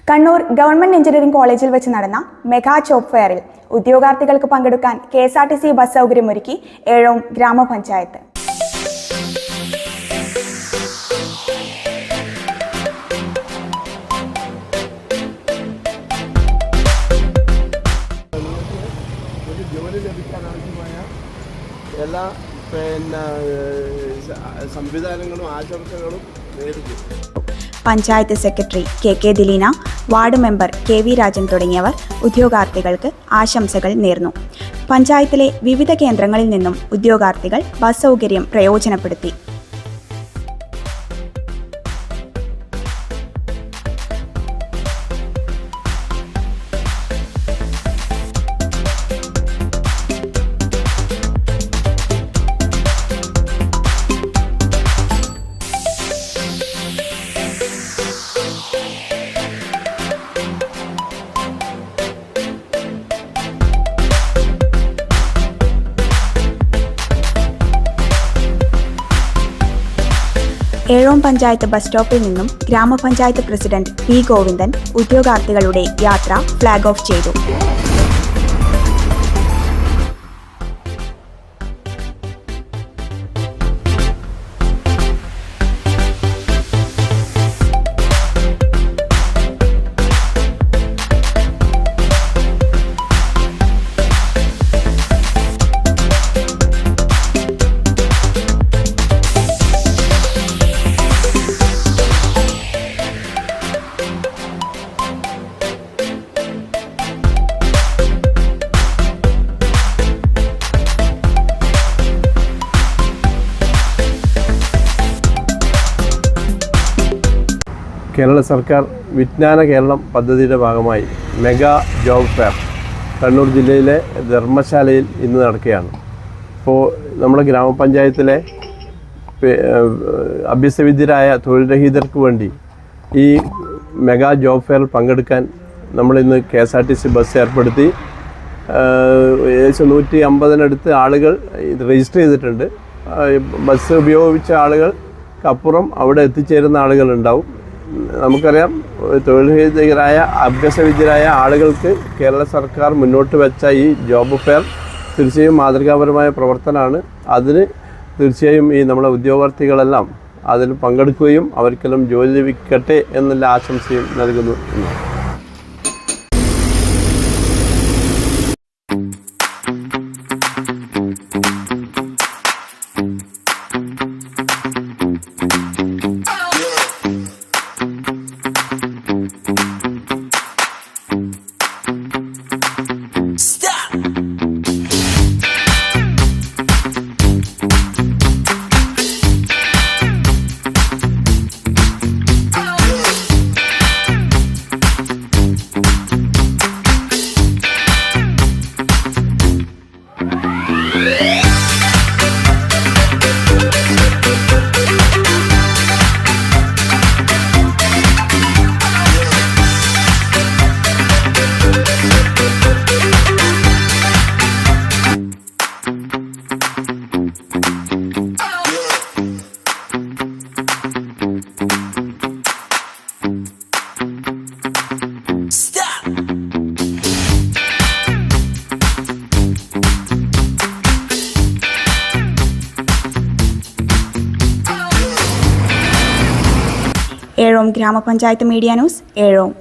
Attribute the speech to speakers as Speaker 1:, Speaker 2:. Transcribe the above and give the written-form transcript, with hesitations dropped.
Speaker 1: Kannur government engineering കോളേജിൽ വെച്ച് നടന്ന മെഗാ ജോബ് ഫെയറിൽ ഉദ്യോഗാർത്ഥികൾക്ക് പങ്കെടുക്കാൻ KSRTC ബസ് സൗകര്യമൊരുക്കി ഏഴോം ഗ്രാമപഞ്ചായത്ത്.
Speaker 2: എല്ലാ സംവിധാനങ്ങളും ആശംസകളും നേരിടും.
Speaker 1: Panchayat secretary KK Dileena, ward member KV Rajan തുടങ്ങിയവർ ഉദ്യോഗാർത്ഥികൾക്ക് ആശംസകൾ നേർന്നു. പഞ്ചായത്തിലെ വിവിധ കേന്ദ്രങ്ങളിൽ നിന്നും ഉദ്യോഗാർത്ഥികൾ ബസ് സൗകര്യം പ്രയോജനപ്പെടുത്തി. ഏഴോം പഞ്ചായത്ത് ബസ് സ്റ്റോപ്പിൽ നിന്നും ഗ്രാമപഞ്ചായത്ത് പ്രസിഡന്റ് P. ഗോവിന്ദൻ ഉദ്യോഗാർത്ഥികളുടെ യാത്ര ഫ്ലാഗ് ഓഫ് ചെയ്തു.
Speaker 2: കേരള സർക്കാർ വിജ്ഞാന കേരളം പദ്ധതിയുടെ ഭാഗമായി മെഗാ ജോബ് ഫെയർ കണ്ണൂർ ജില്ലയിലെ ധർമ്മശാലയിൽ ഇന്ന് നടക്കുകയാണ്. ഇപ്പോൾ നമ്മുടെ ഗ്രാമപഞ്ചായത്തിലെ അഭ്യസ്തവിദ്യരായ തൊഴിൽ രഹിതർക്ക് വേണ്ടി ഈ മെഗാ ജോബ് ഫെയറിൽ പങ്കെടുക്കാൻ നമ്മളിന്ന് KSRTC ബസ് ഏർപ്പെടുത്തി. ഏകദേശം 150-നടുത്ത് ആളുകൾ ഇത് രജിസ്റ്റർ ചെയ്തിട്ടുണ്ട്. ബസ് ഉപയോഗിച്ച ആളുകൾക്കപ്പുറം അവിടെ എത്തിച്ചേരുന്ന ആളുകളുണ്ടാവും. നമുക്കറിയാം, തൊഴിൽരഹിതരായ അഭ്യസ്തവിദ്യരായ ആളുകൾക്ക് കേരള സർക്കാർ മുന്നോട്ട് വെച്ച ഈ ജോബ് ഫെയർ തീർച്ചയായും മാതൃകാപരമായ പ്രവർത്തനമാണ്. അതിന് തീർച്ചയായും ഈ നമ്മളെ ഉദ്യോഗാർത്ഥികളെല്ലാം അതിൽ പങ്കെടുക്കുകയും അവർക്കെല്ലാം ജോലി ലഭിക്കട്ടെ എന്നുള്ള ആശംസയും നൽകുന്നു.
Speaker 1: ഏഴോം ഗ്രാമപഞ്ചായത്ത് മീഡിയ ന്യൂസ്, ഏഴോം.